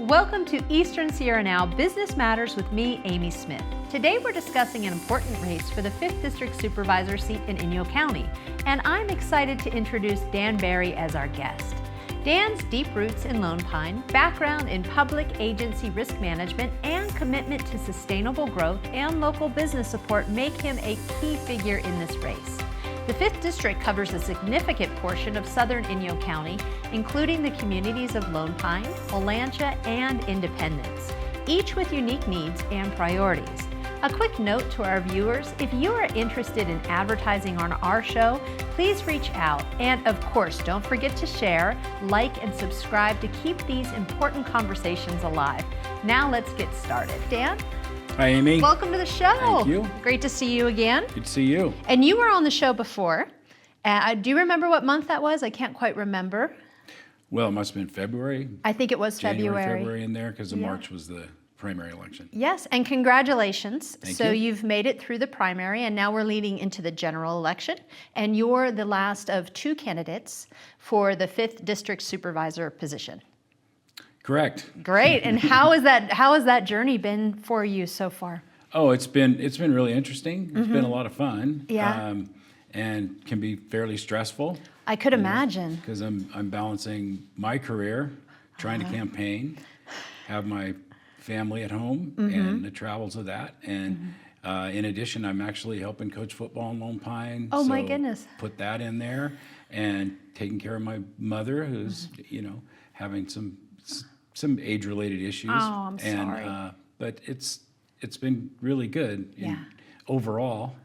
Welcome to Eastern Sierra Now Business Matters with me, Amy Smith. Today we're discussing an important race for the 5th District Supervisor seat in Inyo County, and I'm excited to introduce Dan Barry as our guest. Dan's deep roots in Lone Pine, background in public agency risk management, and commitment to sustainable growth and local business support make him a key figure in this race. The 5th District covers a significant portion of southern Inyo County, including the communities of Lone Pine, Olancha, and Independence, each with unique needs and priorities. A quick note to our viewers, if you are interested in advertising on our show, please reach out. And of course, don't forget to share, like, and subscribe to keep these important conversations alive. Now let's get started. Dan? Hi, Amy. Welcome to the show. Thank you. Great to see you again. Good to see you. And you were on the show before. Do you remember what month that was? I can't quite remember. Well, it must have been February. I think it was January, February. February in there, because March was the primary election. Yes, and congratulations. Thank you. you. You've made it through the primary, and now we're leading into the general election. And you're the last of two candidates for the 5th District Supervisor position. Correct. Great. And how has that journey been for you so far? Oh, it's been really interesting. It's been a lot of fun. Yeah. And can be fairly stressful. I could imagine. Because I'm balancing my career, trying to campaign, have my family at home, and the travels of that. And in addition, I'm actually helping coach football in Lone Pine. Oh, my so goodness. Put that in there, and taking care of my mother, who's having some age-related issues. Oh, I'm sorry. But it's been really good. Yeah. Overall,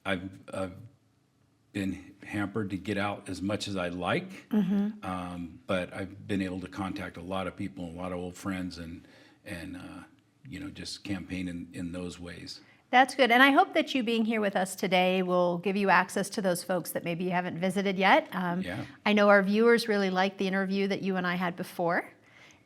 I've been hampered to get out as much as I like, but I've been able to contact a lot of people, a lot of old friends, and just campaign in those ways. That's good. And I hope that you being here with us today will give you access to those folks that maybe you haven't visited yet. I know our viewers really liked the interview that you and I had before.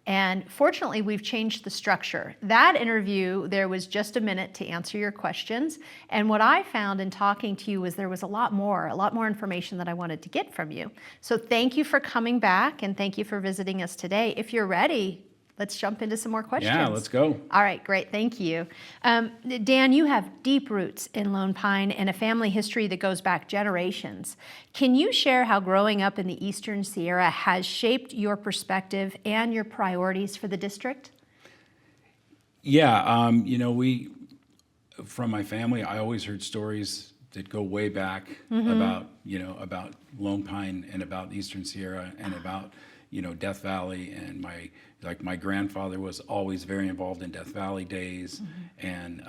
And fortunately, we've changed the structure. That interview, there was just a minute to answer your questions. And what I found in talking to you was there was a lot more information that I wanted to get from you. So thank you for coming back, and thank you for visiting us today. If you're ready, let's jump into some more questions. Yeah, let's go. All right, great, thank you. Dan, you have deep roots in Lone Pine and a family history that goes back generations. Can you share how growing up in the Eastern Sierra has shaped your perspective and your priorities for the district? Yeah, from my family, I always heard stories that go way back about Lone Pine and about the Eastern Sierra and about Death Valley, and my grandfather was always very involved in Death Valley days, and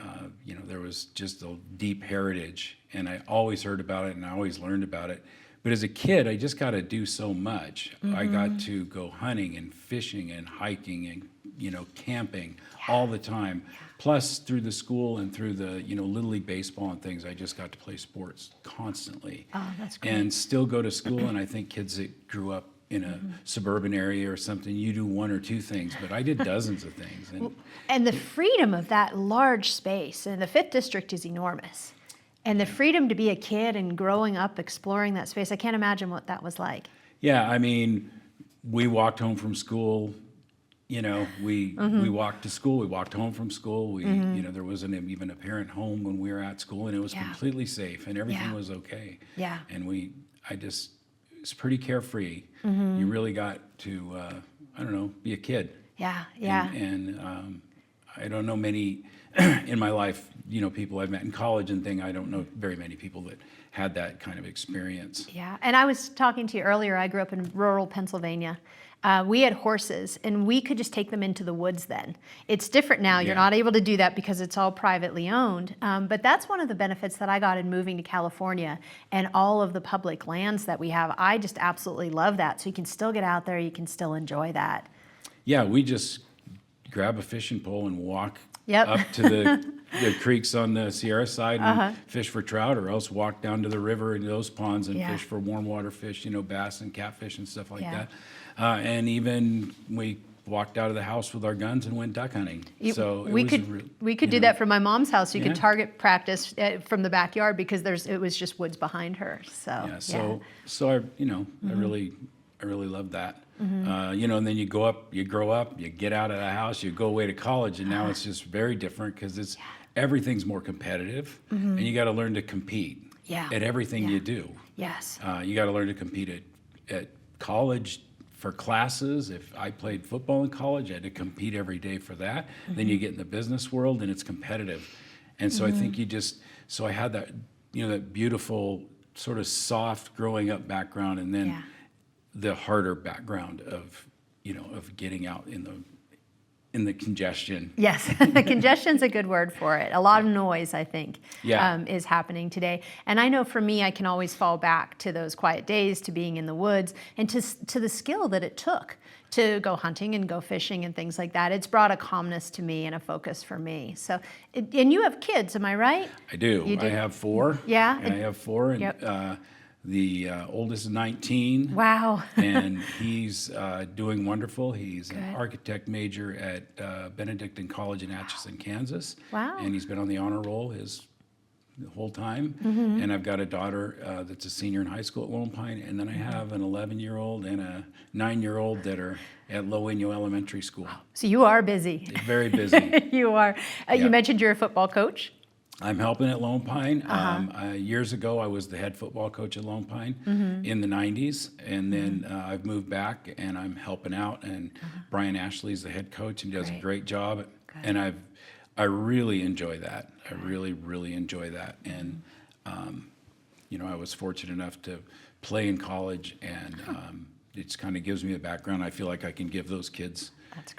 there was just a deep heritage, and I always heard about it and I always learned about it. But as a kid, I just got to do so much. I got to go hunting and fishing and hiking and camping all the time. Plus, through the school and through the Little League baseball and things, I just got to play sports constantly. Oh, that's great. And still go to school. And I think kids that grew up in a suburban area or something, you do one or two things, but I did dozens of things. And the freedom of that large space, and the 5th District is enormous, and the freedom to be a kid and growing up exploring that space, I can't imagine what that was like. Yeah, I mean, we walked home from school, we walked to school, we walked home from school, there wasn't even a parent home when we were at school, and it was completely safe, and everything was okay. Yeah. And it's pretty carefree. You really got to, be a kid. Yeah. And I don't know many in my life, people I've met in college and thing. I don't know very many people that had that kind of experience. Yeah, and I was talking to you earlier, I grew up in rural Pennsylvania. We had horses, and we could just take them into the woods then. It's different now. You're not able to do that because it's all privately owned. But that's one of the benefits that I got in moving to California and all of the public lands that we have. I just absolutely love that. So you can still get out there. You can still enjoy that. Yeah, we just grab a fishing pole and walk Yep. up to the creeks on the Sierra side and fish for trout, or else walk down to the river and those ponds and fish for warm water fish, bass and catfish and stuff like that. And even we walked out of the house with our guns and went duck hunting. We could do that from my mom's house. You could target practice from the backyard because it was just woods behind her. So I really I really loved that. You know, and then you grow up, you get out of the house, you go away to college, and now it's just very different because everything's more competitive, and you got to learn to compete at everything you do. Yes. You got to learn to compete at college for classes. If I played football in college, I had to compete every day for that. Then you get in the business world, and it's competitive. And so I think so I had that, you know, that beautiful sort of soft growing up background, and then the harder background of, you know, of getting out in the congestion. Yes, congestion's a good word for it. A lot of noise, I think, is happening today. And I know for me, I can always fall back to those quiet days, to being in the woods, and to the skill that it took to go hunting and go fishing and things like that. It's brought a calmness to me and a focus for me. So, and you have kids, am I right? I do. I have 4. Yeah. And I have 4, and the oldest is 19. Wow. And he's doing wonderful. He's an architect major at Benedictine College in Atchison, Kansas. Wow. And he's been on the honor roll the whole time. And I've got a daughter that's a senior in high school at Lone Pine. And then I have an 11-year-old and a 9-year-old that are at Low Inyo Elementary School. So you are busy. Very busy. You are. You mentioned you're a football coach. I'm helping at Lone Pine. Years ago, I was the head football coach at Lone Pine in the 90s, and then I've moved back and I'm helping out. And Brian Ashley's the head coach and does a great job. And I really enjoy that. I really, really enjoy that. And you know, I was fortunate enough to play in college, and it just kind of gives me a background. I feel like I can give those kids,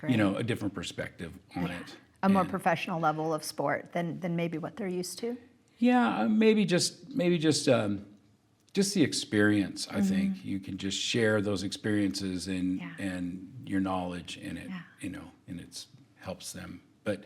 you know, a different perspective on it. A more professional level of sport than maybe what they're used to. Yeah, maybe just the experience. I think you can just share those experiences and your knowledge in it, you know, and it helps them. But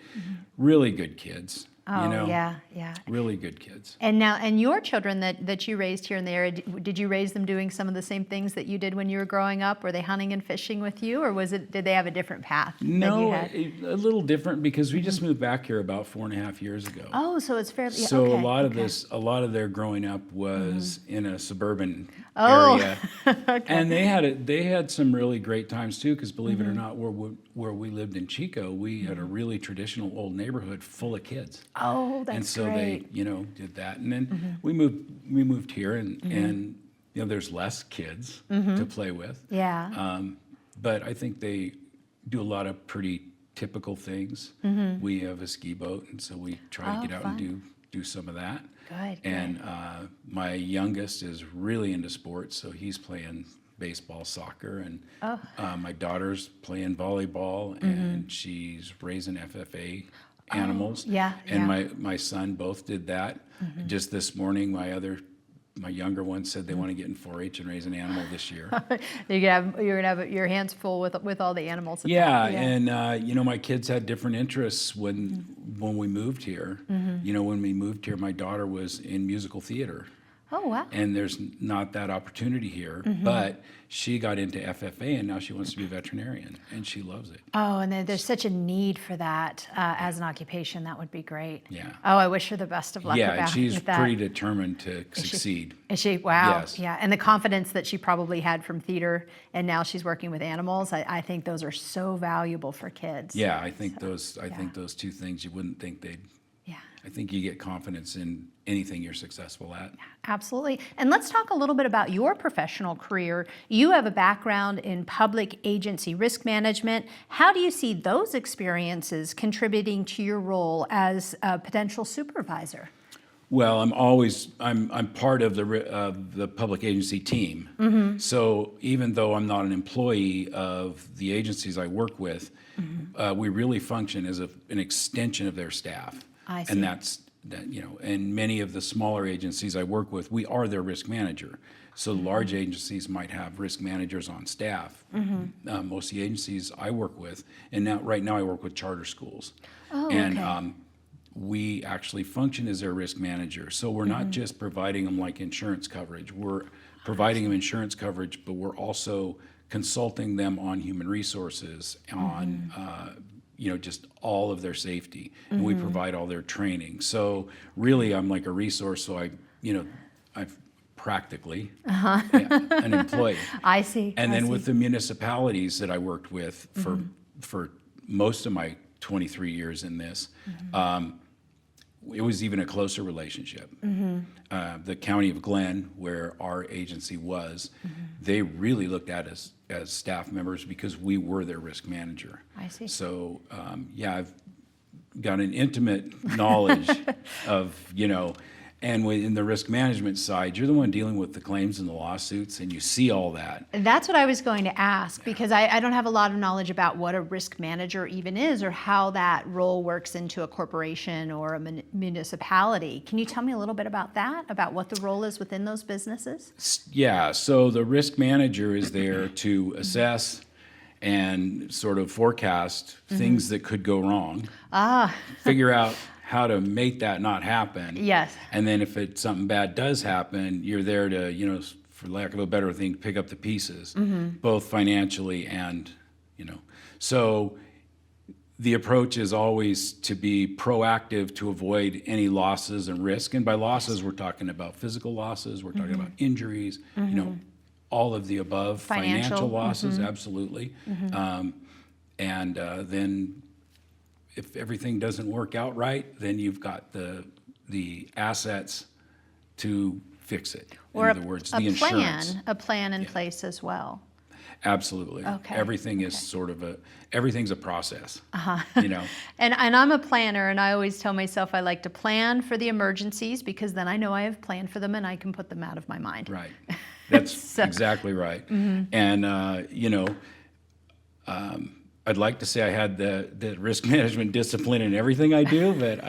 really good kids. Oh, you know, yeah. Really good kids. And now, and your children that you raised here in the area, did you raise them doing some of the same things that you did when you were growing up? Were they hunting and fishing with you, or did they have a different path than you No, had? a little different because we just moved back here about 4.5 years ago. Oh, so it's fairly. So a lot of their growing up was in a suburban area, and they had some really great times too. Because believe it or not, where we lived in Chico, we had a really traditional old neighborhood full of kids. Oh, that's great. And so they, you know, did that, and then we moved here, and you know, there's less kids to play with. Yeah. But I think they do a lot of pretty typical things. We have a ski boat, and so we try to get out and do some of that. Good. And my youngest is really into sports, so he's playing baseball, soccer, and my daughter's playing volleyball, and she's raising FFA animals. And my son both did that. Just this morning, my younger one said they want to get in 4-H and raise an animal this year. You're gonna have your hands full with all the animals. And you know, my kids had different interests when we moved here. You know, when we moved here, my daughter was in musical theater. Oh, wow. And there's not that opportunity here, but she got into FFA, and now she wants to be a veterinarian, and she loves it. Oh, and there's such a need for that as an occupation. That would be great. Yeah. Oh, I wish her the best of luck with that. Yeah, and she's pretty determined to succeed. Is she? Wow. Yes. Yeah, and the confidence that she probably had from theater, and now she's working with animals. I think those are so valuable for kids. Yeah, I think those two things, you wouldn't think they'd. Yeah. I think you get confidence in anything you're successful at. Absolutely. And let's talk a little bit about your professional career. You have a background in public agency risk management. How do you see those experiences contributing to your role as a potential supervisor? Well, I'm part of the public agency team. So even though I'm not an employee of the agencies I work with, we really function as an extension of their staff. I see. And that, you know, and many of the smaller agencies I work with, we are their risk manager. So large agencies might have risk managers on staff. Most of the agencies I work with, and right now I work with charter schools. Oh, and okay. We actually function as their risk manager. So we're not just providing them like insurance coverage. We're providing them insurance coverage, but we're also consulting them on human resources, on you know, just all of their safety, and we provide all their training. So really, I'm like a resource. So I practically an employee. I see. And I then see. with the municipalities that I worked with for most of my 23 years in this, it was even a closer relationship. The county of Glenn, where our agency was, they really looked at us as staff members because we were their risk manager. I see. So, I've got an intimate knowledge of, and in the risk management side, you're the one dealing with the claims and the lawsuits, and you see all that. That's what I was going to ask, because I don't have a lot of knowledge about what a risk manager even is or how that role works into a corporation or a municipality. Can you tell me a little bit about that, about what the role is within those businesses? Yeah, so the risk manager is there to assess and sort of forecast things that could go wrong, figure out how to make that not happen. Yes. And then if something bad does happen, you're there to, for lack of a better thing, pick up the pieces, both financially and, So the approach is always to be proactive to avoid any losses and risk. And by losses, we're talking about physical losses, we're talking about injuries, all of the above, financial losses, absolutely. And then if everything doesn't work out right, then you've got the assets to fix it. Or in other words, the insurance. a plan in place as well. Absolutely. Okay. Everything is sort of everything's a process. And I'm a planner, and I always tell myself I like to plan for the emergencies, because then I know I have planned for them and I can put them out of my mind. Right. That's exactly right. And I'd like to say I had the risk management discipline in everything I do, but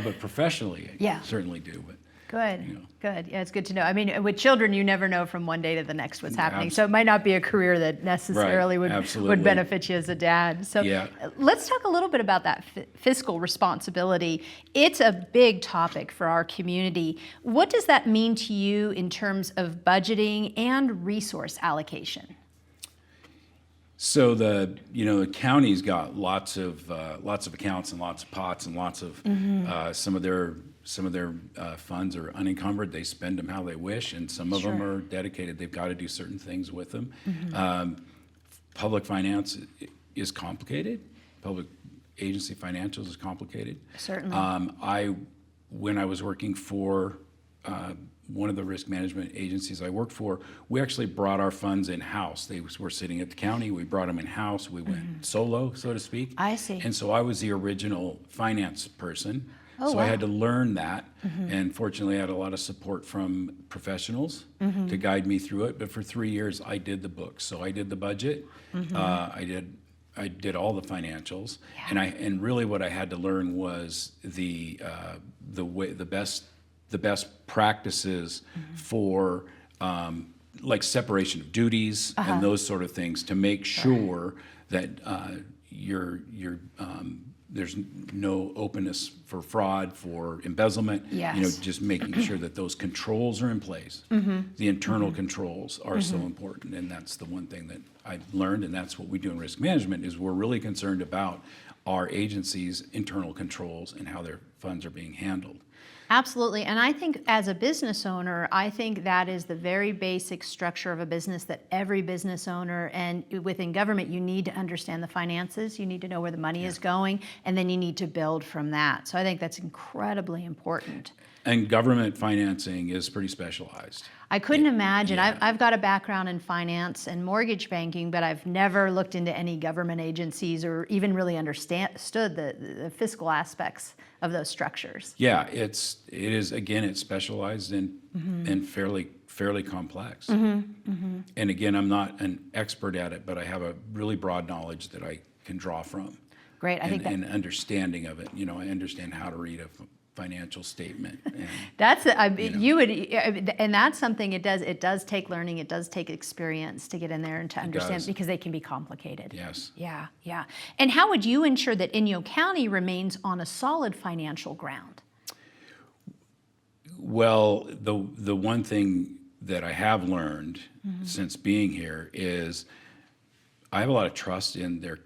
but professionally, I certainly do. But Good. Yeah, it's good to know. I mean, with children, you never know from one day to the next what's happening. So it might not be a career that necessarily would benefit you as a dad. So let's talk a little bit about that fiscal responsibility. It's a big topic for our community. What does that mean to you in terms of budgeting and resource allocation? So the county's got lots of accounts and lots of pots and lots of some of their funds are unencumbered. They spend them how they wish, and some of them are dedicated. They've got to do certain things with them. Public finance is complicated. Public agency financials is complicated. Certainly. When I was working for one of the risk management agencies I worked for, we actually brought our funds in-house. They were sitting at the county. We brought them in-house. We went solo, so to speak. I see. And so I was the original finance person. Oh, so I had to learn that. And fortunately, I had a lot of support from professionals to guide me through it. But for 3 years, I did the books. So I did the budget. I did all the financials. And really what I had to learn was the best practices for like separation of duties and those sort of things to make sure that there's no openness for fraud, for embezzlement. Just making sure that those controls are in place. The internal controls are so important, and that's the one thing that I learned, and that's what we do in risk management. Is we're really concerned about our agency's internal controls and how their funds are being handled. Absolutely. And I think as a business owner, I think that is the very basic structure of a business that every business owner, and within government, you need to understand the finances, you need to know where the money is going, and then you need to build from that. So I think that's incredibly important. And government financing is pretty specialized. I couldn't imagine. I've got a background in finance and mortgage banking, but I've never looked into any government agencies or even really understood the fiscal aspects of those structures. Yeah, it is again, it's specialized and fairly complex. And again, I'm not an expert at it, but I have a really broad knowledge that I can draw from. Great, I think that. And understanding of it. I understand how to read a financial statement. And, and that's something it does take learning, it does take experience to get in there and to understand, because they can be complicated. Yes. Yeah. And how would you ensure that Inyo County remains on a solid financial ground? Well, the one thing that I have learned since being here is I have a lot of trust in their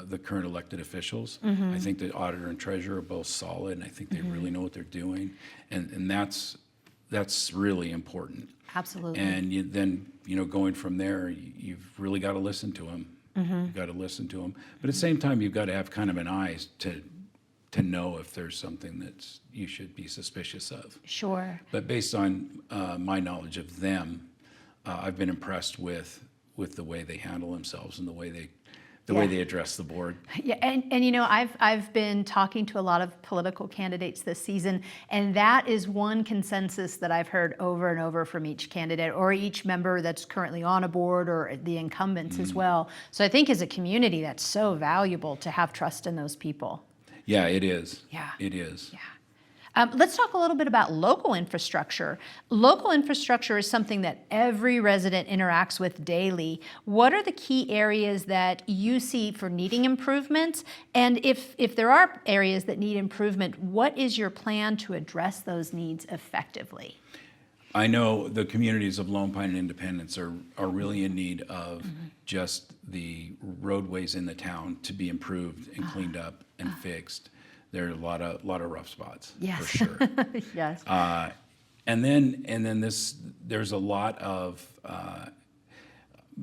the current elected officials. I think the auditor and treasurer are both solid, and I think they really know what they're doing. And that's that's really important. Absolutely. And then, going from there, you've really got to listen to them. You've got to listen to them. But at the same time, you've got to have kind of an eye to know if there's something that you should be suspicious of. Sure. But based on my knowledge of them, I've been impressed with the way they handle themselves and the way they address the board. Yeah, and I've been talking to a lot of political candidates this season, and that is one consensus that I've heard over and over from each candidate or each member that's currently on a board or the incumbents as well. So I think as a community, that's so valuable to have trust in those people. Yeah, it is. Yeah. It is. Yeah. Let's talk a little bit about local infrastructure. Local infrastructure is something that every resident interacts with daily. What are the key areas that you see for needing improvements? And if there are areas that need improvement, what is your plan to address those needs effectively? I know the communities of Lone Pine and Independence are really in need of just the roadways in the town to be improved and cleaned up and fixed. There are a lot of rough spots, Yes. for sure. Yes. And then there's a lot of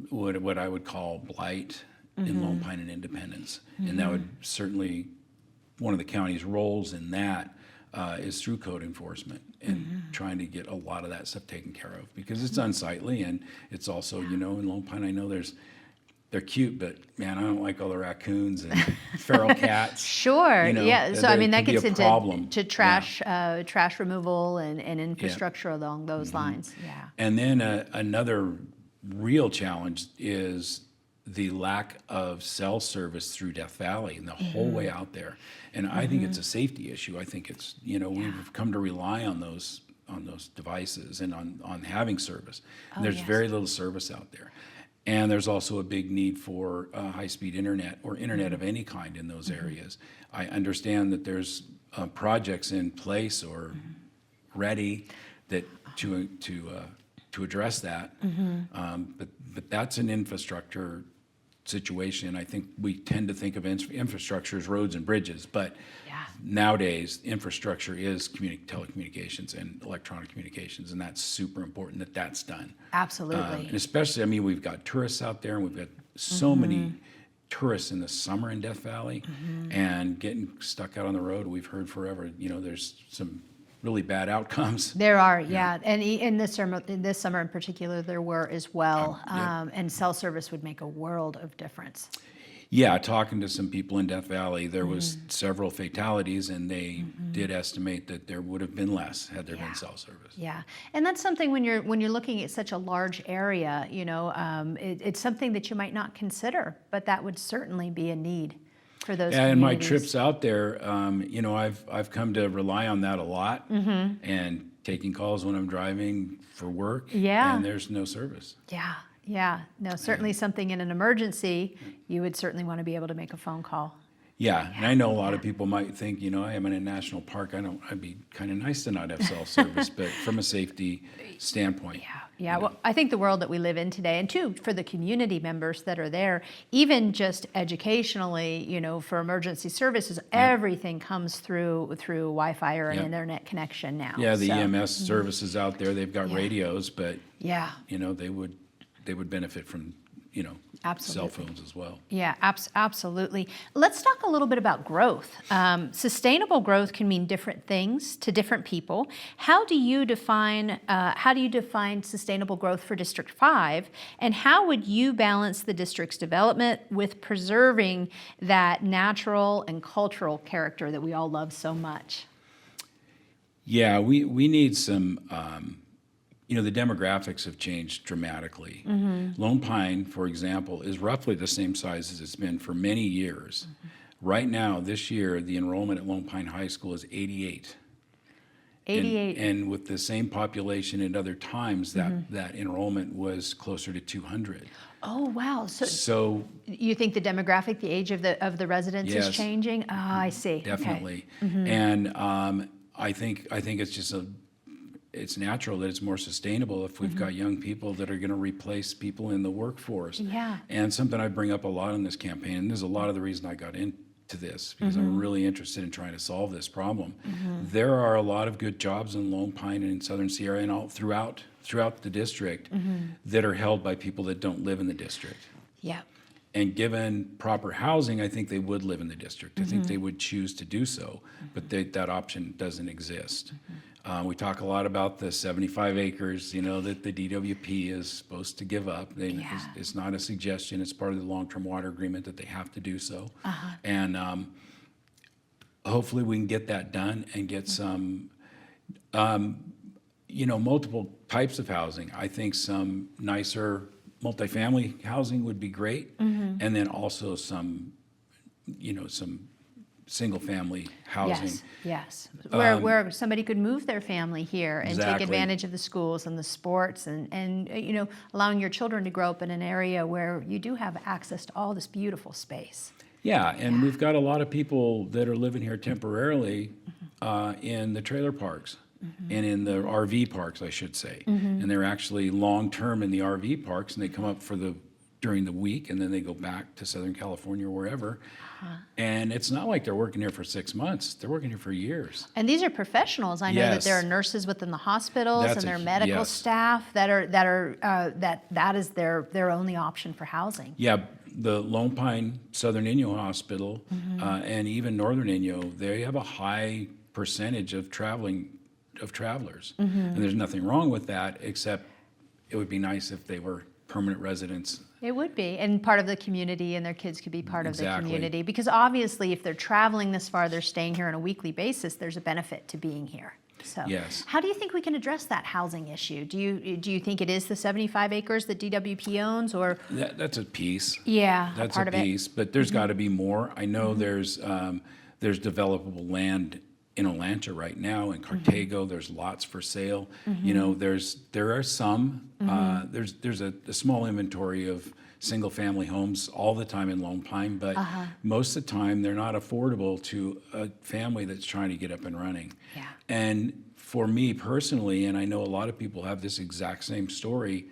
what I would call blight in Lone Pine and Independence, and that would certainly, one of the county's roles in that is through code enforcement and trying to get a lot of that stuff taken care of, because it's unsightly, and it's also, in Lone Pine, I know they're cute, but man, I don't like all the raccoons and feral cats. Sure. Yeah. So I mean, that gets into trash trash removal and infrastructure along those lines. Yeah. And then another real challenge is the lack of cell service through Death Valley and the whole way out there. And I think it's a safety issue. I think it's, we've come to rely on those devices and on having service. And there's very little service out there. And there's also a big need for high-speed internet or internet of any kind in those areas. I understand that there's projects in place or ready that to address that. But that's an infrastructure situation. I think we tend to think of infrastructure as roads and bridges, but nowadays infrastructure is telecommunications and electronic communications, and that's super important that that's done. Absolutely. And especially, I mean, we've got tourists out there, and we've got so many tourists in the summer in Death Valley, and getting stuck out on the road, we've heard forever, there's some really bad outcomes. There are, and in this summer in particular, there were as well. And cell service would make a world of difference. Yeah, talking to some people in Death Valley, there was several fatalities, and they did estimate that there would have been less had there been cell service. Yeah, and that's something when you're looking at such a large area, it's something that you might not consider, but that would certainly be a need for those communities. And my trips out there, I've come to rely on that a lot, and taking calls when I'm driving for work. Yeah. And there's no service. Yeah. No, certainly something in an emergency, you would certainly want to be able to make a phone call. Yeah, and I know a lot of people might think, I am in a national park. I'd be kind of nice to not have cell service, but from a safety standpoint. Yeah. Well, I think the world that we live in today, and too, for the community members that are there, even just educationally, for emergency services, everything comes through Wi-Fi or an internet connection now. Yeah, the EMS services out there, they've got radios, but they would benefit from, cell phones as well. Yeah, absolutely. Let's talk a little bit about growth. Sustainable growth can mean different things to different people. How do you define sustainable growth for District 5, and how would you balance the district's development with preserving that natural and cultural character that we all love so much? Yeah, we need some. The demographics have changed dramatically. Lone Pine, for example, is roughly the same size as it's been for many years. Right now, this year, the enrollment at Lone Pine High School is 88. 88. And with the same population at other times, that enrollment was closer to 200. Oh, wow. So you think the demographic, the age of the residents is changing? Oh, I see. Definitely. Okay. And I think it's just it's natural that it's more sustainable if we've got young people that are going to replace people in the workforce. Yeah. And something I bring up a lot in this campaign, and this is a lot of the reason I got to this because I'm really interested in trying to solve this problem. There are a lot of good jobs in Lone Pine and in Southern Sierra and all throughout the district that are held by people that don't live in the district. Yeah. And given proper housing, I think they would live in the district. I think they would choose to do so, but that option doesn't exist. We talk a lot about the 75 acres, that the DWP is supposed to give up. It's not a suggestion. It's part of the long-term water agreement that they have to do so. And hopefully we can get that done and get some, multiple types of housing. I think some nicer multifamily housing would be great, and then also some single-family housing. Yes. Where somebody could move their family here and take Exactly. advantage of the schools and the sports and allowing your children to grow up in an area where you do have access to all this beautiful space. Yeah, and we've got a lot of people that are living here temporarily in the trailer parks. And in the RV parks, I should say. And they're actually long-term in the RV parks, and they come up during the week, and then they go back to Southern California or wherever. And it's not like they're working here for 6 months. They're working here for years. And these are professionals. I know that there are Yes. nurses within the hospitals That's and their medical yes. staff that is their only option for housing. Yeah, the Lone Pine Southern Inyo Hospital and even Northern Inyo, they have a high percentage of travelers. And there's nothing wrong with that, except it would be nice if they were permanent residents. It would be, and part of the community, and their kids could be part of the Exactly. community. Because obviously, if they're traveling this far, they're staying here on a weekly basis, there's a benefit to being here. So, Yes. how do you think we can address that housing issue? Do you think it is the 75 acres that DWP owns, or That's a piece. part That's a of it? piece, but there's got to be more. I know there's developable land in Atlanta right now, in Cartago. There's lots for sale. There are some. There's a small inventory of single-family homes all the time in Lone Pine, but most of the time they're not affordable to a family that's trying to get up and running. Yeah. And for me personally, and I know a lot of people have this exact same story,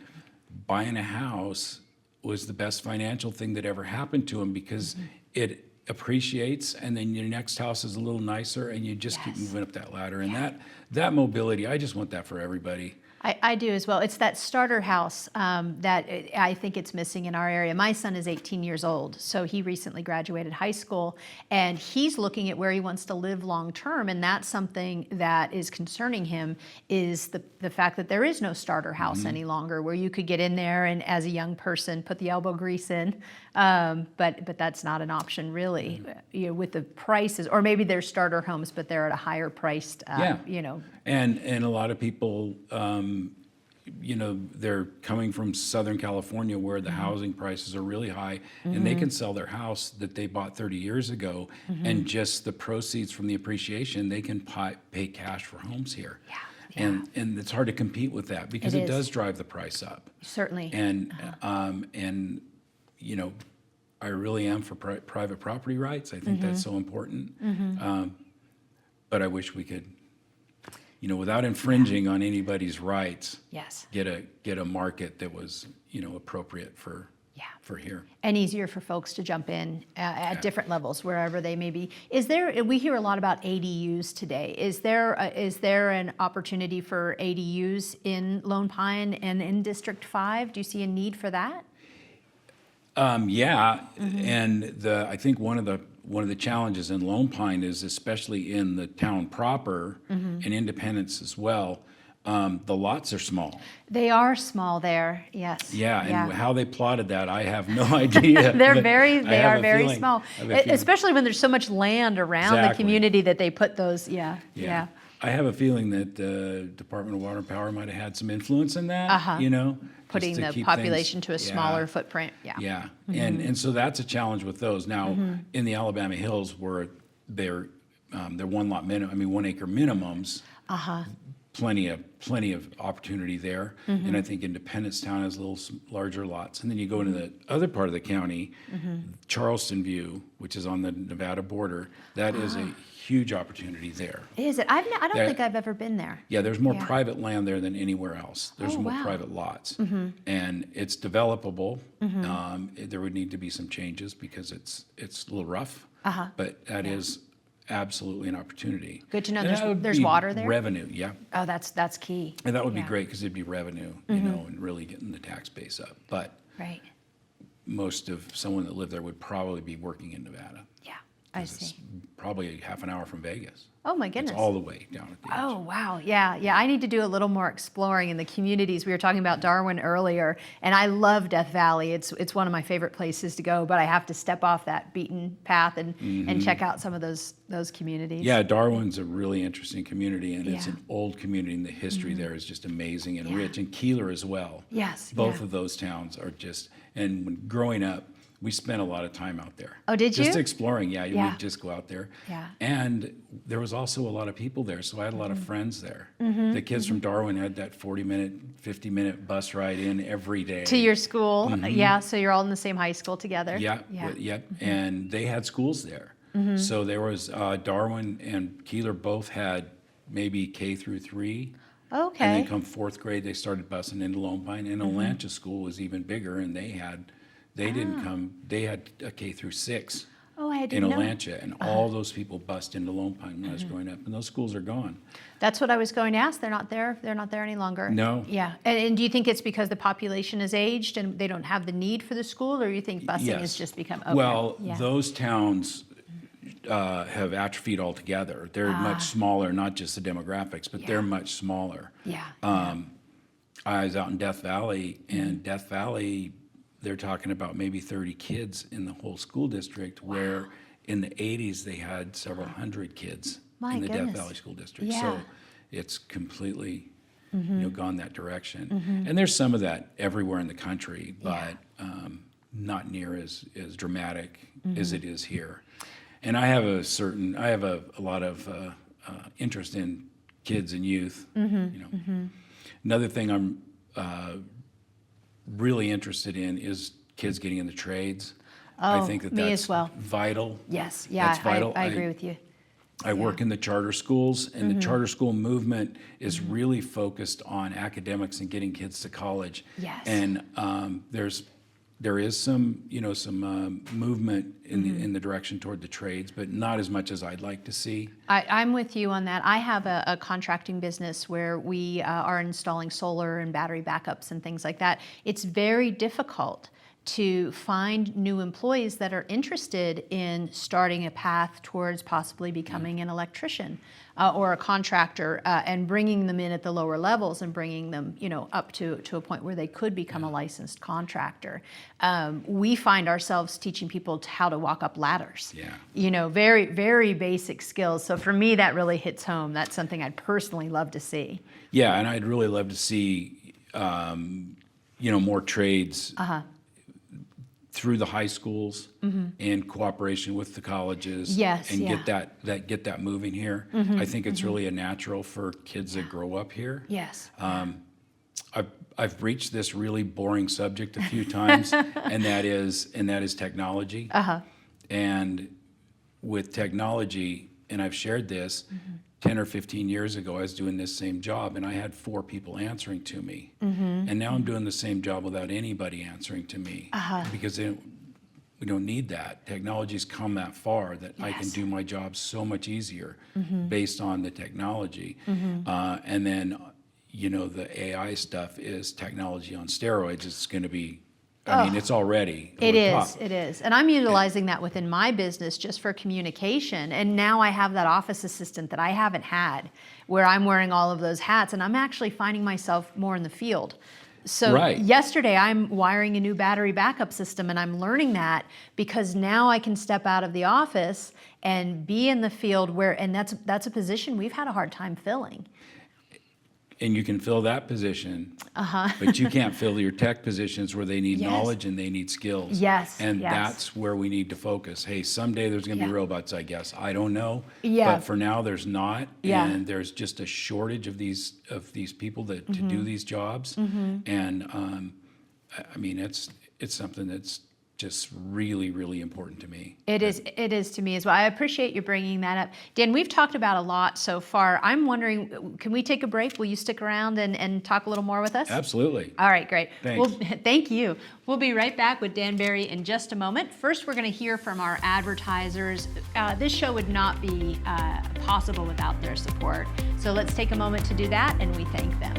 buying a house was the best financial thing that ever happened to them because it appreciates, and then your next house is a little nicer, and you just keep Yes. moving up that ladder. And that mobility, I just want that for everybody. I do as well. It's that starter house that I think it's missing in our area. My son is 18 years old, so he recently graduated high school, and he's looking at where he wants to live long term, and that's something that is concerning him, is the fact that there is no starter house any longer where you could get in there and, as a young person, put the elbow grease in. But that's not an option really, with the prices, or maybe there's starter homes, but they're at a higher priced, And a lot of people, they're coming from Southern California where the housing prices are really high, and they can sell their house that they bought 30 years ago, and just the proceeds from the appreciation, they can pay cash for homes here. Yeah. And it's hard to compete with that because It it is. does drive the price up. Certainly. And I really am for private property rights. I think that's so important. But I wish we could, without infringing on anybody's rights, Yes. get a market that was, appropriate for here. And easier for folks to jump in at different levels, wherever they may be. We hear a lot about ADUs today. Is there an opportunity for ADUs in Lone Pine and in District 5? Do you see a need for that? And I think one of the challenges in Lone Pine is, especially in the town proper and Independence as well, the lots are small. They are small there, yes. And how they plotted that, I have no idea. They but are very small, I have a feeling- especially when there's so much land around the Exactly. community that they put those, I have a feeling that the Department of Water and Power might have had some influence in that, just putting to the keep population things- to a smaller footprint, Yeah, and so that's a challenge with those. Now, in the Alabama Hills, where they're 1 acre minimums, plenty of opportunity there. And I think Independence Town has little larger lots. And then you go into the other part of the county, Charleston View, which is on the Nevada border, that is a huge opportunity there. Is it? I don't think I've ever been there. Yeah, there's more private land there than anywhere else. There's more wow. private lots. And it's developable. There would need to be some changes because it's a little rough. but that is absolutely an opportunity. Good to know. And that would There's be water there? revenue, yeah. Oh, that's key. And that would be Yeah. great because it'd be revenue, you know, and really getting the tax base up. But Right. most of someone that lived there would probably be working in Nevada. Yeah, I 'Cause it's see. probably half an hour from Vegas. Oh my It's goodness. all the way down at the edge. Oh, wow. Yeah, yeah. I need to do a little more exploring in the communities. We were talking about Darwin earlier, and I love Death Valley. It's one of my favorite places to go, but I have to step off that beaten path and check out some of those communities. Yeah, Darwin's a really interesting community, and it's Yeah. an old community, and the history there is just amazing and rich. And Keeler as well. Yes. Both yeah. of those towns are just, and when growing up, we spent a lot of time out there. Oh, did Just you? exploring, yeah. Yeah. We'd just go out there. Yeah. And there was also a lot of people there, so I had a lot of friends there. The kids from Darwin had that 40-minute, 50-minute bus ride in every day. To your school. Yeah, so you're all in the same high school together. Yeah, Yeah. yep. And they had schools there. So there was Darwin and Keeler both had maybe K through 3. Okay. And then come 4th grade, they started busing into Lone Pine. And Olancha School was even bigger, and they had a K through 6 Oh, I in didn't know. Olancha, and all those people bust into Lone Pine when I was growing up, and those schools are gone. That's what I was going to ask. They're not there. They're not there any longer. No. Yeah. And do you think it's because the population has aged and they don't have the need for the school, or you think busing Yes. has just become okay? Well, yeah. those towns have atrophied altogether. They're much smaller, not just the demographics, but they're much smaller. Yeah. I was out in Death Valley, and Death Valley, they're talking about maybe 30 kids in the whole school district, where in the 80s they had several hundred kids My in the goodness. Death Valley School District. Yeah. So it's completely gone that direction. And there's some of that everywhere in the country, but not near as dramatic as it is here. And I have a lot of interest in kids and youth. You know. Another thing I'm really interested in is kids getting in the trades. I Oh, think that me that's as well. vital. Yes. Yeah. That's vital. I agree with you. I work in the charter schools, and the charter school movement is really focused on academics and getting kids to college. Yes. And there is some movement in the direction toward the trades, but not as much as I'd like to see. I'm with you on that. I have a contracting business where we are installing solar and battery backups and things like that. It's very difficult to find new employees that are interested in starting a path towards possibly becoming an electrician or a contractor and bringing them in at the lower levels and bringing them, up to a point where they could become a licensed contractor. We find ourselves teaching people how to walk up ladders. Yeah. Very, very basic skills. So for me, that really hits home. That's something I'd personally love to see. Yeah, and I'd really love to see, more trades through the high schools in cooperation with the colleges. Yes, and yeah. get that moving here. I think it's really a natural for kids that grow up here. Yes. I've breached this really boring subject a few times, and that is technology. And with technology, and I've shared this, 10 or 15 years ago, I was doing this same job, and I had 4 people answering to me. And now I'm doing the same job without anybody answering to me, because we don't need that. Technology's come that far that I can Yes. do my job so much easier based on the technology. And then, the AI stuff is technology on steroids. It's going to be, it's already over the top. It is. And I'm utilizing that within my business just for communication. And now I have that office assistant that I haven't had, where I'm wearing all of those hats, and I'm actually finding myself more in the field. So Right. yesterday I'm wiring a new battery backup system, and I'm learning that because now I can step out of the office and be in the field and that's a position we've had a hard time filling. And you can fill that position, but you can't fill your tech positions where they need Yes. knowledge and they need skills. Yes, And yes. that's where we need to focus. Hey, someday there's going to be Yeah. robots, I guess. I don't know. Yeah. But for now, there's not. Yeah. And there's just a shortage of these people to do these jobs. And it's something that's just really, really important to me. It is to me as well. I appreciate you bringing that up. Dan, we've talked about a lot so far. I'm wondering, can we take a break? Will you stick around and talk a little more with us? Absolutely. All right, great. Thanks. Well, thank you. We'll be right back with Dan Barry in just a moment. First, we're going to hear from our advertisers. This show would not be possible without their support. So let's take a moment to do that, and we thank them.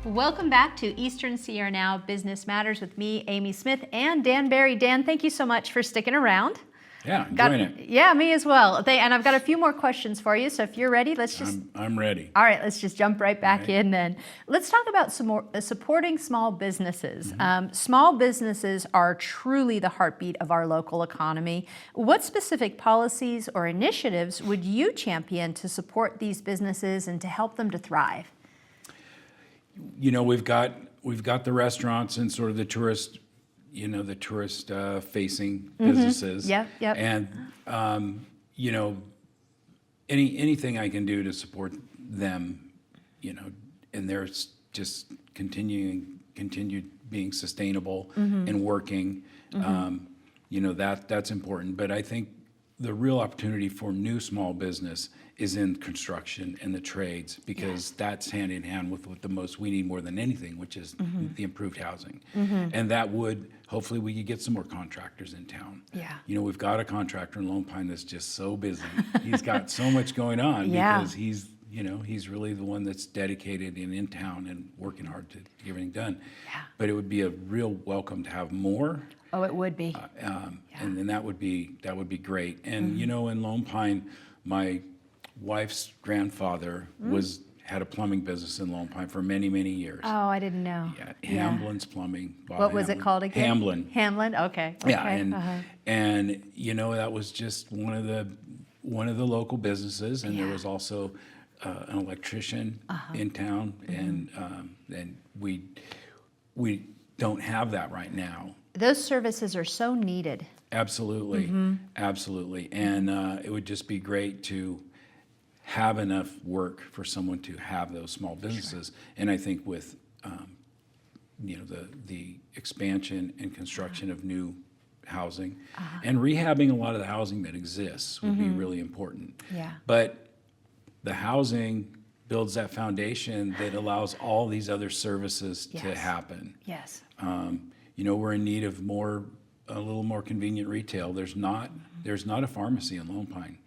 Welcome back to Eastern Sierra Now Business Matters with me, Amy Smith, and Dan Barry. Dan, thank you so much for sticking around. Yeah, enjoying it. Yeah, me as well. And I've got a few more questions for you, so if you're ready, let's just... I'm ready. All right, let's just jump right back in then. Let's talk about some more supporting small businesses. Small businesses are truly the heartbeat of our local economy. What specific policies or initiatives would you champion to support these businesses and to help them to thrive? You know, we've got the restaurants and sort of the tourist facing businesses. Yep. And you know, anything I can do to support them, you know, and they're just continued being sustainable and working. You know, that's important. But I think the real opportunity for new small business is in construction and the trades, because that's hand in hand with what the most we need more than anything, which is the improved housing. And that would, hopefully we could get some more contractors in town. Yeah. You know, we've got a contractor in Lone Pine that's just so busy. He's got so much going on because he's really the one that's dedicated and in town and working hard to get everything done. Yeah. But it would be a real welcome to have more. Oh, it would be. And that would be great. And you know, in Lone Pine, my wife's grandfather had a plumbing business in Lone Pine for many, many years. Oh, I didn't know. Yeah, Hamblin's Plumbing. What was it called again? Hamblin. Hamlin. Okay. Yeah, and you know, that was just one of the local businesses, and there was also an electrician in town, and we don't have that right now. Those services are so needed. Absolutely, absolutely, and it would just be great to have enough work for someone to have those small businesses. And I think with you know, the expansion and construction of new housing and rehabbing a lot of the housing that exists would be really important. Yeah. But the housing builds that foundation that allows all these other services to happen. Yes. You know, we're in need of a little more convenient retail. There's not a pharmacy in Lone Pine.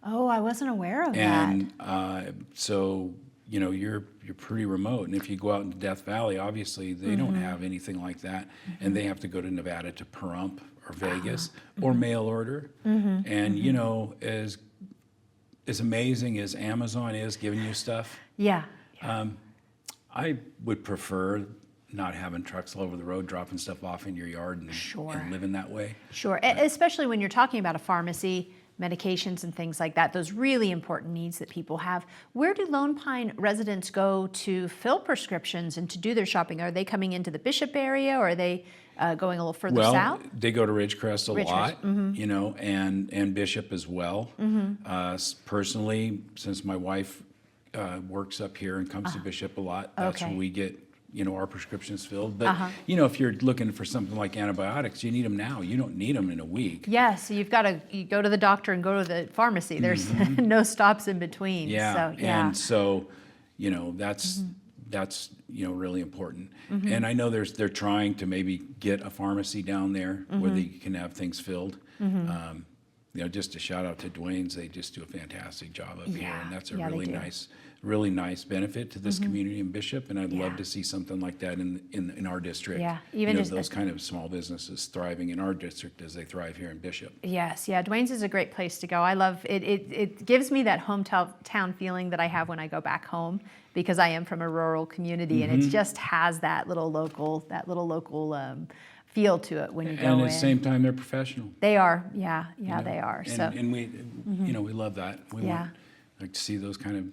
Oh, I wasn't aware of that. And so, you know, you're pretty remote. And if you go out into Death Valley, obviously they don't have anything like that. And they have to go to Nevada to Pahrump or Vegas or mail order. And, you know, as amazing as Amazon is giving you stuff, I would prefer not having trucks all over the road dropping stuff off in your yard and living that way. Sure, especially when you're talking about a pharmacy, medications and things like that, those really important needs that people have. Where do Lone Pine residents go to fill prescriptions and to do their shopping? Are they coming into the Bishop area, or are they going a little further south? Well, they go to Ridgecrest a lot, you know, and Bishop as well. Personally, since my wife works up here and comes to Bishop a lot, that's where we get, you know, our prescriptions filled. But, you know, if you're looking for something like antibiotics, you need them now. You don't need them in a week. Yes, so you go to the doctor and go to the pharmacy. There's no stops in between. Yeah, So, and so, you know, that's you know, really important. And I know they're trying to maybe get a pharmacy down there where they can have things filled. You know, just a shout out to Dwayne's. They just do a fantastic job up here, and that's a really really nice benefit to this community in Bishop, and I'd Yeah. love to see something like that in our district. Yeah, You even know, just those kind of small businesses thriving in our district as they thrive here in Bishop. Yes, yeah, Dwayne's is a great place to go. I love it. It gives me that hometown feeling that I have when I go back home, because I am from a rural community, and it just has that little local feel to it when you go in. And at the same time, they're professional. They are, yeah, you know, they are. And, So and we, you know, we love that. We Yeah. like to see those kind of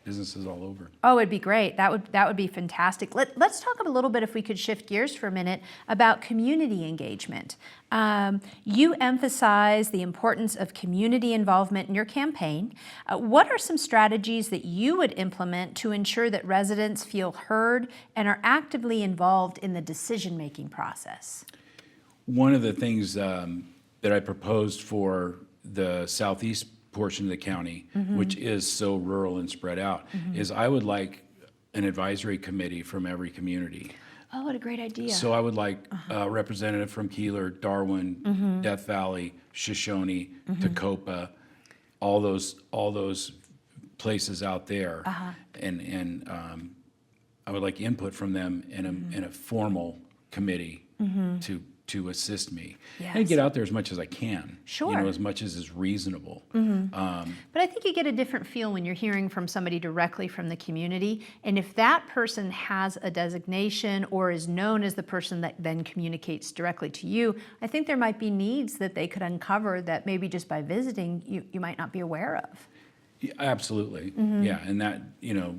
businesses all over. oh, it'd be great. That would be fantastic. Let's talk a little bit, if we could shift gears for a minute, about community engagement. You emphasize the importance of community involvement in your campaign. What are some strategies that you would implement to ensure that residents feel heard and are actively involved in the decision-making process? One of the things that I proposed for the southeast portion of the county, which is so rural and spread out, is I would like an advisory committee from every community. Oh, what a great idea. So I would like a representative from Keeler, Darwin, Death Valley, Shoshone, Tacopa, all those places out there, and I would like input from them in a formal committee to assist me and Yes. get out there as much as I can. Sure. You know, as much as is reasonable. But I think you get a different feel when you're hearing from somebody directly from the community. And if that person has a designation or is known as the person that then communicates directly to you, I think there might be needs that they could uncover that maybe just by visiting you might not be aware of. Yeah, absolutely. Yeah, and that, you know,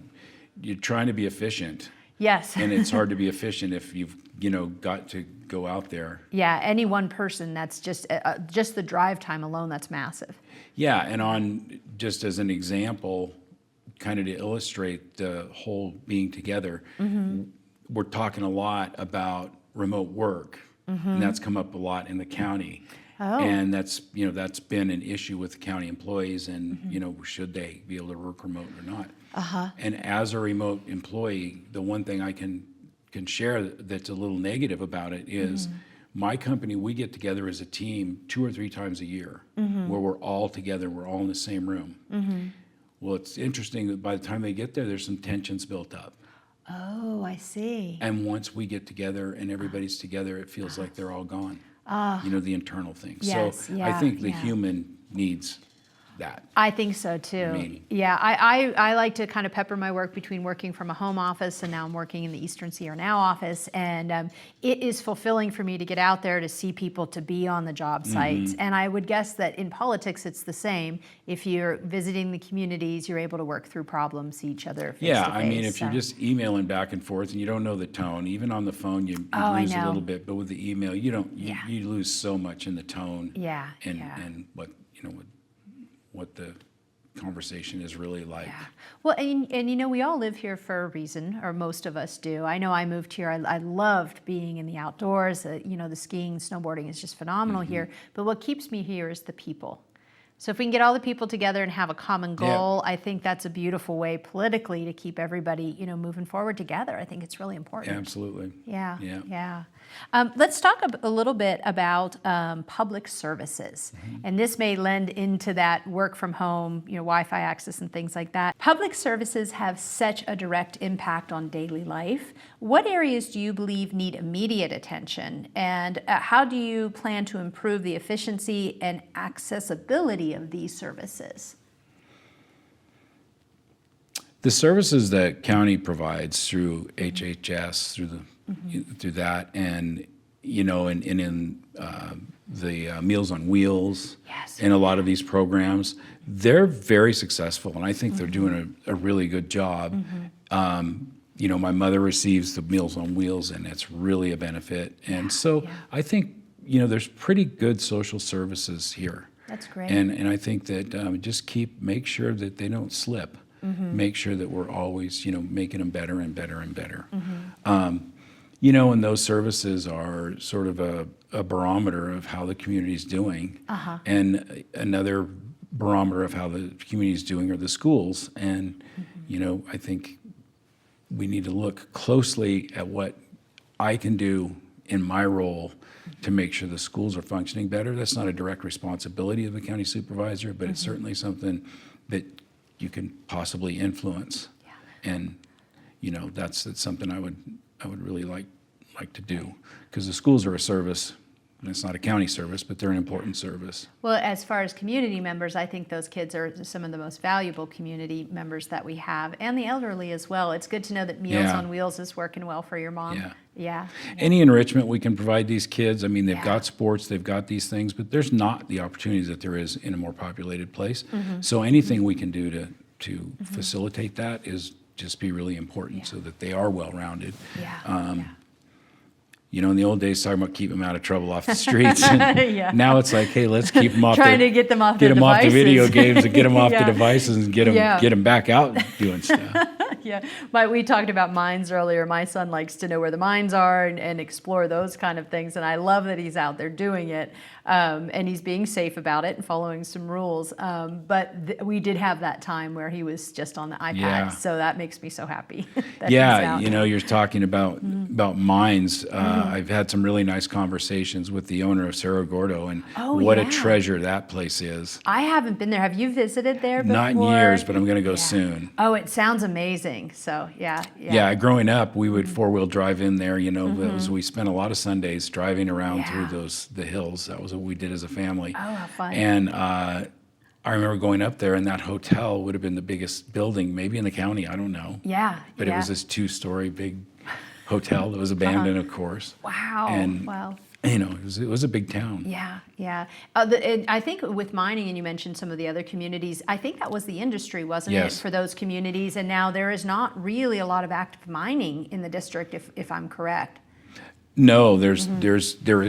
you're trying to be efficient. Yes. And it's hard to be efficient if you've, you know, got to go out there. Yeah, any one person, that's just the drive time alone, that's massive. Yeah, and on, just as an example, kind of to illustrate the whole being together, we're talking a lot about remote work, and that's come up a lot in the county. Oh. And that's, you know, that's been an issue with county employees, and, you know, should they be able to work remote or not? And as a remote employee, the one thing I can share that's a little negative about it is my company, we get together as a team 2 or 3 times a year where we're all together, we're all in the same room. Well, it's interesting that by the time they get there, there's some tensions built up. Oh, I see. And once we get together and everybody's together, it feels like they're all gone. You know, the internal things. Yes, So I yeah, think the yeah. human needs that. I think so too. mean- Yeah, I like to kind of pepper my work between working from a home office and now I'm working in the Eastern Sierra Now office. And it is fulfilling for me to get out there, to see people, to be on the job sites. And I would guess that in politics it's the same. If you're visiting the communities, you're able to work through problems, see each other face to face. Yeah, I mean, if you're just emailing back and forth and you don't know the tone, even on the phone you I lose a know. little bit, but with the email you don't. Yeah. You lose so much in the tone. Yeah, And yeah. and what, you know, what the conversation is really like. Yeah. Well, and you know, we all live here for a reason, or most of us do. I know I moved here. I loved being in the outdoors. You know, the skiing, snowboarding is just phenomenal here. But what keeps me here is the people. So if we can get all the people together and have a common goal, I think that's a beautiful way politically to keep everybody, you know, moving forward together. I think it's really important. Absolutely. Yeah, Yeah. yeah. Let's talk a little bit about public services. And this may lend into that work from home, you know, Wi-Fi access and things like that. Public services have such a direct impact on daily life. What areas do you believe need immediate attention? And how do you plan to improve the efficiency and accessibility of these services? The services that county provides through HHS, through that, and you know, and in the Meals on Wheels, Yes. and a lot of these programs, they're very successful, and I think they're doing a really good job. You know, my mother receives the Meals on Wheels, and it's really a benefit. And so I think, you know, there's pretty good social services here. That's great. And I think that just make sure that they don't slip. Make sure that we're always, you know, making them better and better and better. You know, and those services are sort of a barometer of how the community's doing. And another barometer of how the community's doing are the schools. And, you know, I think we need to look closely at what I can do in my role to make sure the schools are functioning better. That's not a direct responsibility of the county supervisor, but it's certainly something that you can possibly influence. Yeah. And that's something I would really like to do, because the schools are a service. And it's not a county service, but they're an important service. Well, as far as community members, I think those kids are some of the most valuable community members that we have, and the elderly as well. It's good to know that Meals on Wheels is working well for your mom. Yeah. Any enrichment we can provide these kids, I mean, they've Yeah. got sports, they've got these things, but there's not the opportunities that there is in a more populated place. So anything we can do to facilitate that is just be really important, so that they are well-rounded. In the old days, talking about keeping them out of trouble off the streets. And now it's like, hey, let's keep them off. Trying to get them off the video devices. games and get them off the devices and get them back out doing stuff. But we talked about mines earlier. My son likes to know where the mines are and explore those kind of things. And I love that he's out there doing it. And he's being safe about it and following some rules. But we did have that time where he was just on the iPad. Yeah. So that makes me so happy. That he's out. You're talking about mines. I've had some really nice conversations with the owner of Cerro Gordo, and what a treasure that place is. I haven't been there. Have you visited there before? Not in years, but I'm going to go soon. Oh, it sounds amazing. So, growing up, we would four-wheel drive in there. We spent a lot of Sundays driving around through the hills. That was what we did as a family. Oh, how fun. And I remember going up there, and that hotel would have been the biggest building, maybe in the county, I don't know. But it was this 2-story big hotel that was abandoned, of course. Wow. And, it was a big town. And I think with mining, and you mentioned some of the other communities, I think that was the industry, wasn't it, for those communities? And now there is not really a lot of active mining in the district, if I'm correct. No, there is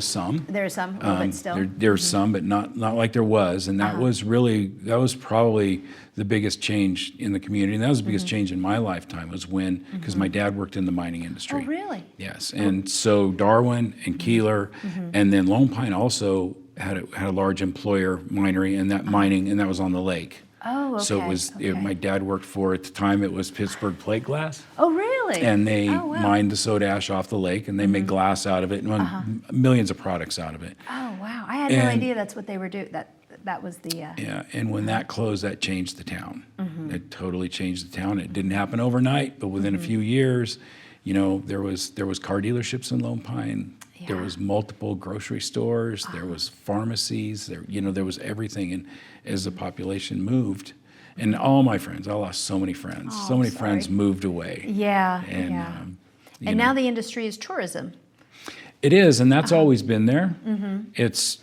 some. There's some, a little bit still. There's some, but not like there was. And that was probably the biggest change in the community. And that was the biggest change in my lifetime, was because my dad worked in the mining industry. Oh, really? Yes. And so Darwin and Keeler, and then Lone Pine also had a large employer minery, and that was on the lake. Oh, okay. So it was, my dad worked for, at the time, it was Pittsburgh Plate Glass. Oh, really? And they mined the soda ash off the lake, and they made glass out of it, and millions of products out of it. Oh, wow. I had no idea that's what they were doing. That was the... Yeah, and when that closed, that changed the town. It totally changed the town. It didn't happen overnight, but within a few years, there was car dealerships in Lone Pine. There was multiple grocery stores. There was pharmacies. There was everything. And as the population moved, and all my friends, I lost so many friends. Friends moved away. And now the industry is tourism. It is, and that's always been there. It's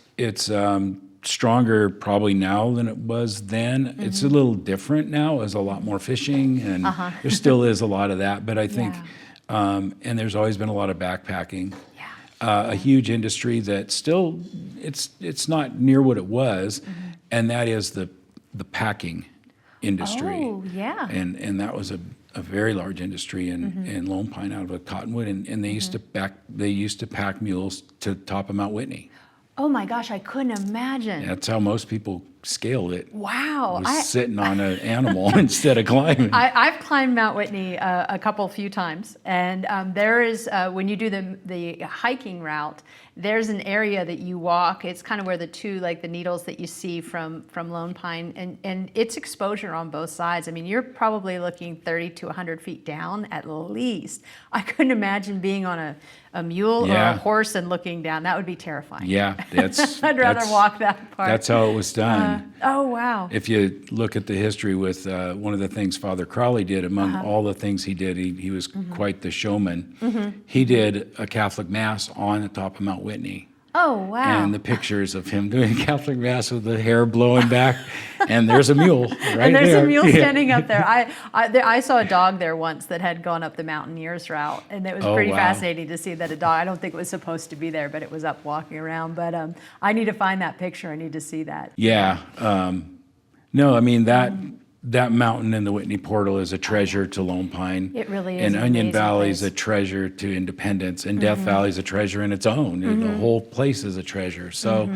stronger probably now than it was then. It's a little different now. There's a lot more fishing, and there still is a lot of that. But I think, and there's always been a lot of backpacking. A huge industry that still, it's not near what it was, and that is the packing industry. Oh, yeah. And that was a very large industry in Lone Pine out of a cottonwood, and they used to pack mules to top of Mount Whitney. Oh my gosh, I couldn't imagine. That's how most people scaled it. Wow. Was sitting on an animal instead of climbing. I've climbed Mount Whitney a few times, and there is, when you do the hiking route, there's an area that you walk. It's kind of where the needles that you see from Lone Pine, and it's exposure on both sides. I mean, you're probably looking 30 to 100 feet down at least. I couldn't imagine being on a mule or a horse and looking down. That would be terrifying. Yeah, I'd rather walk that part. That's how it was done. Oh, wow. If you look at the history with one of the things Father Crowley did, among all the things he did, he was quite the showman. He did a Catholic Mass on the top of Mount Whitney. Oh, wow. And the pictures of him doing Catholic Mass with the hair blowing back, and there's a mule right there. And there's a mule standing up there. I saw a dog there once that had gone up the Mountaineers route, and it was pretty fascinating to see that a dog, I don't think it was supposed to be there, but it was up walking around. But I need to find that picture. I need to see that. Yeah. No, I mean, that mountain in the Whitney Portal is a treasure to Lone Pine. It really is. And Onion Valley is a treasure to Independence, and Death Valley is a treasure in its own. And the whole place is a treasure. So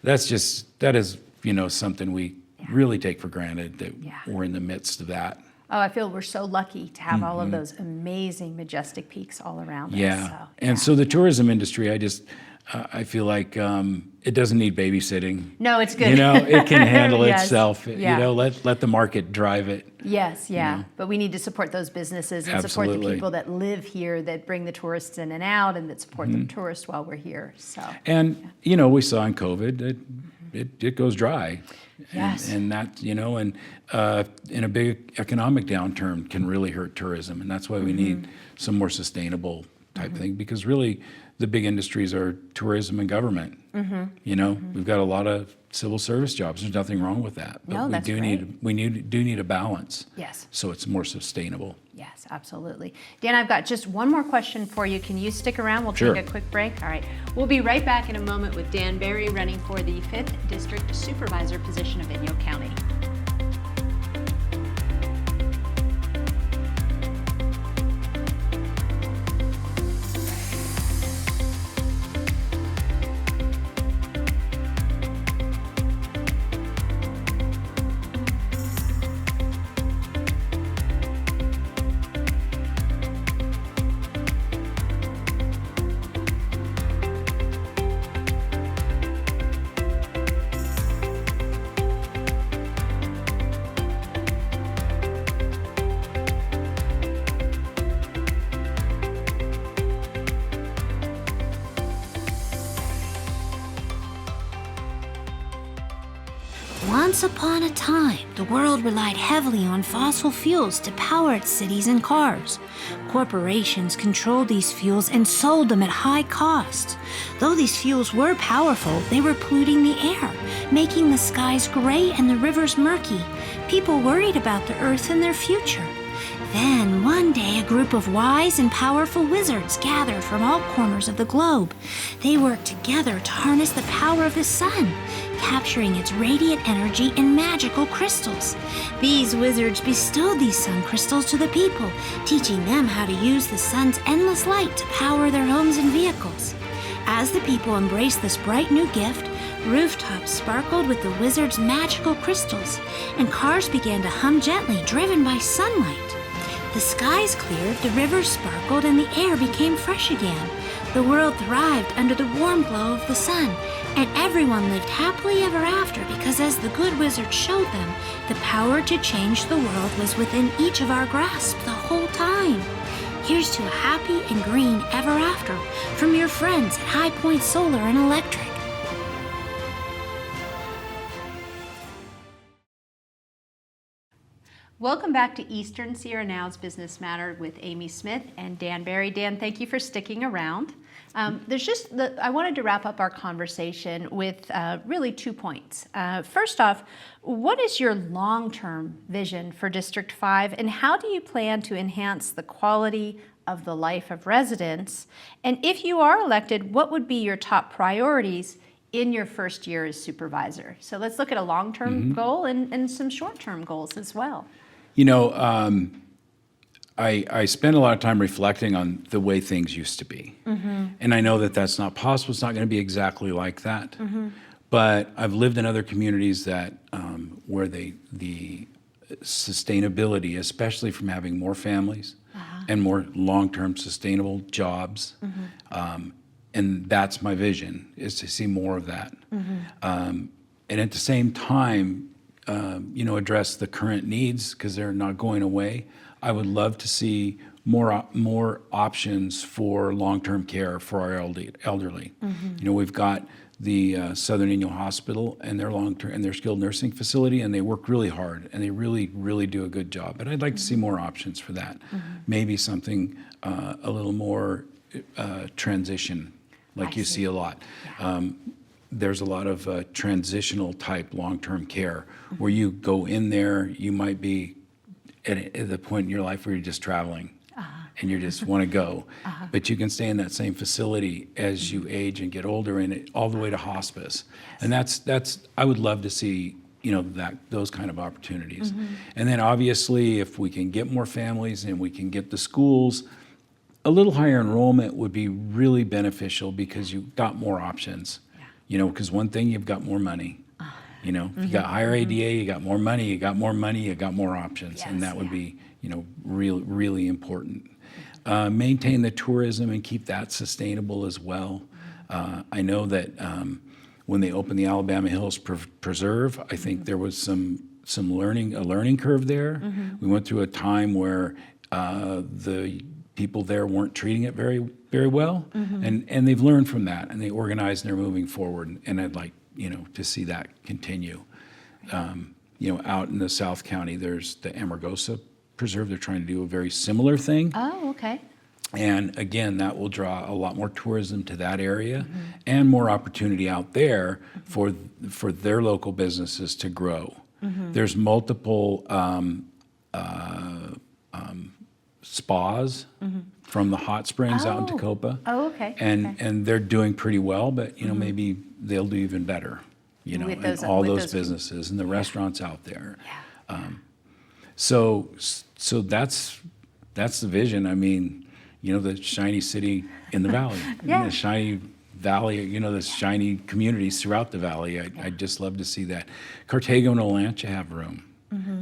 that is something we really take for granted, that we're in the midst of that. Oh, I feel we're so lucky to have all of those amazing, majestic peaks all around us. So, and so the tourism industry, I feel like it doesn't need babysitting. No, it's good. You know, it can handle Yes. itself. Yeah. You know, let the market drive it. Yes, yeah. know. But we need to support those businesses and support the Absolutely. people that live here, that bring the tourists in and out, and that support the tourists while we're here. So And, you know, we saw in COVID, it goes dry. Yes. And that, you know, and in a big economic downturn can really hurt tourism. And that's why we need some more sustainable type thing, because really the big industries are tourism and government. You know, we've got a lot of civil service jobs. There's nothing wrong with that. But No, that's do great. need a balance. Yes. So it's more sustainable. Yes, absolutely. Dan, I've got just one more question for you. Can you stick around? We'll Sure. take a quick break. All right. We'll be right back in a moment with Dan Barry running for the 5th District Supervisor position of Inyo County. Once upon a time, the world relied heavily on fossil fuels to power its cities and cars. Corporations controlled these fuels and sold them at high cost. Though these fuels were powerful, they were polluting the air, making the skies gray and the rivers murky. People worried about the earth and their future. Then, one day, a group of wise and powerful wizards gathered from all corners of the globe. They worked together to harness the power of the sun, capturing its radiant energy in magical crystals. These wizards bestowed these sun crystals to the people, teaching them how to use the sun's endless light to power their homes and vehicles. As the people embraced this bright new gift, rooftops sparkled with the wizards' magical crystals, and cars began to hum gently, driven by sunlight. The skies cleared, the rivers sparkled, and the air became fresh again. The world thrived under the warm glow of the sun, and everyone lived happily ever after because as the good wizard showed them, the power to change the world was within each of our grasp the whole time. Here's to a happy and green ever after from your friends at High Point Solar and Electric. Welcome back to Eastern Sierra Now's Business Matter with Amy Smith and Dan Barry. Dan, thank you for sticking around. I wanted to wrap up our conversation with really 2 points. First off, what is your long-term vision for District 5, and how do you plan to enhance the quality of the life of residents? And if you are elected, what would be your top priorities in your first year as supervisor? So let's look at a long-term goal and some short-term goals as well. You know, I spend a lot of time reflecting on the way things used to be. And I know that that's not possible. It's not going to be exactly like that. But I've lived in other communities that where the sustainability, especially from having more families and more long-term sustainable jobs, and that's my vision, is to see more of that. And at the same time, address the current needs because they're not going away. I would love to see more options for long-term care for our elderly. You know, we've got the Southern Inyo Hospital and their long-term and their skilled nursing facility, and they work really hard and they really, really do a good job. But I'd like to see more options for that. Maybe something a little more transition, like you see a lot. There's a lot of transitional type long-term care where you go in there, you might be at the point in your life where you're just traveling and you just want to go. But you can stay in that same facility as you age and get older and it all the way to hospice. And that's I would love to see, those kind of opportunities. And then obviously if we can get more families and we can get the schools, a little higher enrollment would be really beneficial because you've got more options. Because one thing, you've got more money. If you got higher ADA, you got more money, you got more options. And that would be, really important. Maintain the tourism and keep that sustainable as well. I know that when they opened the Alabama Hills Preserve, I think there was a learning curve there. We went through a time where the people there weren't treating it very, very well, and they've learned from that, and they organized and they're moving forward. And I'd like to see that continue. Out in the South County, there's the Amargosa Preserve. They're trying to do a very similar thing. Oh, okay. And again, that will draw a lot more tourism to that area and more opportunity out there for their local businesses to grow. There's multiple spas from the hot springs out in Tacoma. Oh, okay. And they're doing pretty well, but maybe they'll do even better. With and all those businesses and the restaurants out there. So that's the vision. I mean, the shiny city in the valley, the shiny valley, the shiny communities throughout the valley. I'd just love to see that. Cartago and Olancha have room.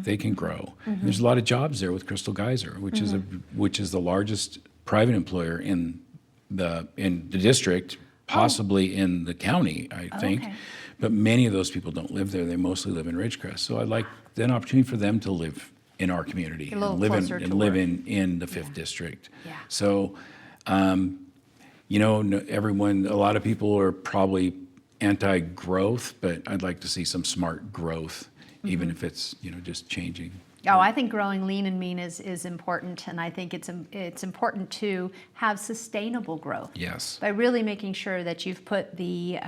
They can grow. There's a lot of jobs there with Crystal Geyser, which is the largest private employer in the district, possibly in the county, I think. Okay. But many of those people don't live there. They mostly live in Ridgecrest. So I'd like an opportunity for them to live in our community and live in the 5th District. Yeah. So, everyone, a lot of people are probably anti-growth, but I'd like to see some smart growth, even if it's, just changing. Oh, I think growing lean and mean is important, and I think it's important to have sustainable growth. Yes. By really making sure that you've put the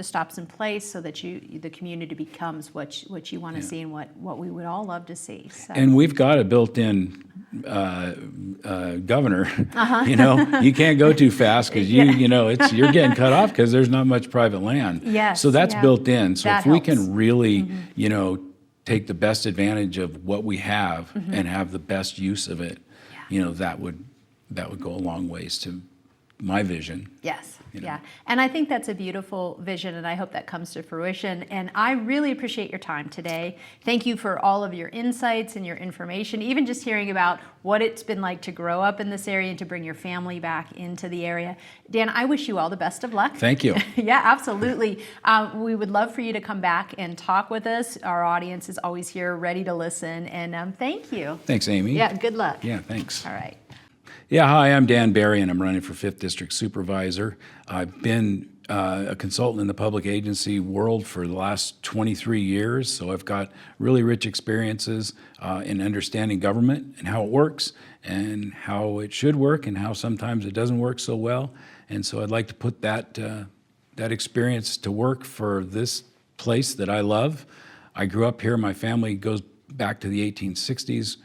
stops in place so that the community becomes what you want to see and what we would all love to see. So. And we've got a built-in governor. You can't go too fast because you're getting cut off because there's not much private land. Yes. So that's built in. So that if we helps. can really, take the best advantage of what we have and have the best use of it, that would go a long ways to my vision. Yes. Yeah. And I think that's a beautiful vision, and I hope that comes to fruition. And I really appreciate your time today. Thank you for all of your insights and your information, even just hearing about what it's been like to grow up in this area and to bring your family back into the area. Dan, I wish you all the best of luck. Thank you. Yeah, absolutely. We would love for you to come back and talk with us. Our audience is always here ready to listen. And thank you. Thanks, Amy. Yeah, good luck. Yeah, thanks. All right. Yeah, hi, I'm Dan Barry, and I'm running for 5th District Supervisor. I've been a consultant in the public agency world for the last 23 years, so I've got really rich experiences in understanding government and how it works and how it should work and how sometimes it doesn't work so well. And so I'd like to put that experience to work for this place that I love. I grew up here. My family goes back to the 1860s.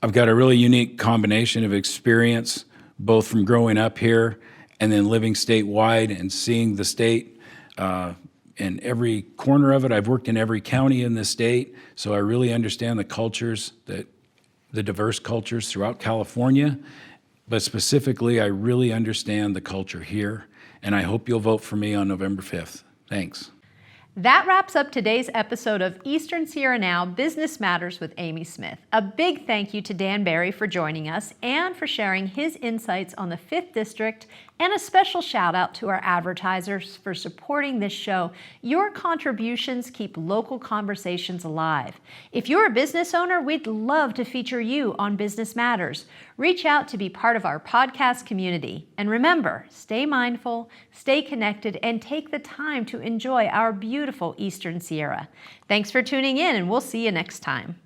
I've got a really unique combination of experience, both from growing up here and then living statewide and seeing the state in every corner of it. I've worked in every county in the state, so I really understand the cultures, the diverse cultures throughout California. But specifically, I really understand the culture here, and I hope you'll vote for me on November 5th. Thanks. That wraps up today's episode of Eastern Sierra Now Business Matters with Amy Smith. A big thank you to Dan Barry for joining us and for sharing his insights on the 5th District, and a special shout out to our advertisers for supporting this show. Your contributions keep local conversations alive. If you're a business owner, we'd love to feature you on Business Matters. Reach out to be part of our podcast community. And remember, stay mindful, stay connected, and take the time to enjoy our beautiful Eastern Sierra. Thanks for tuning in, and we'll see you next time.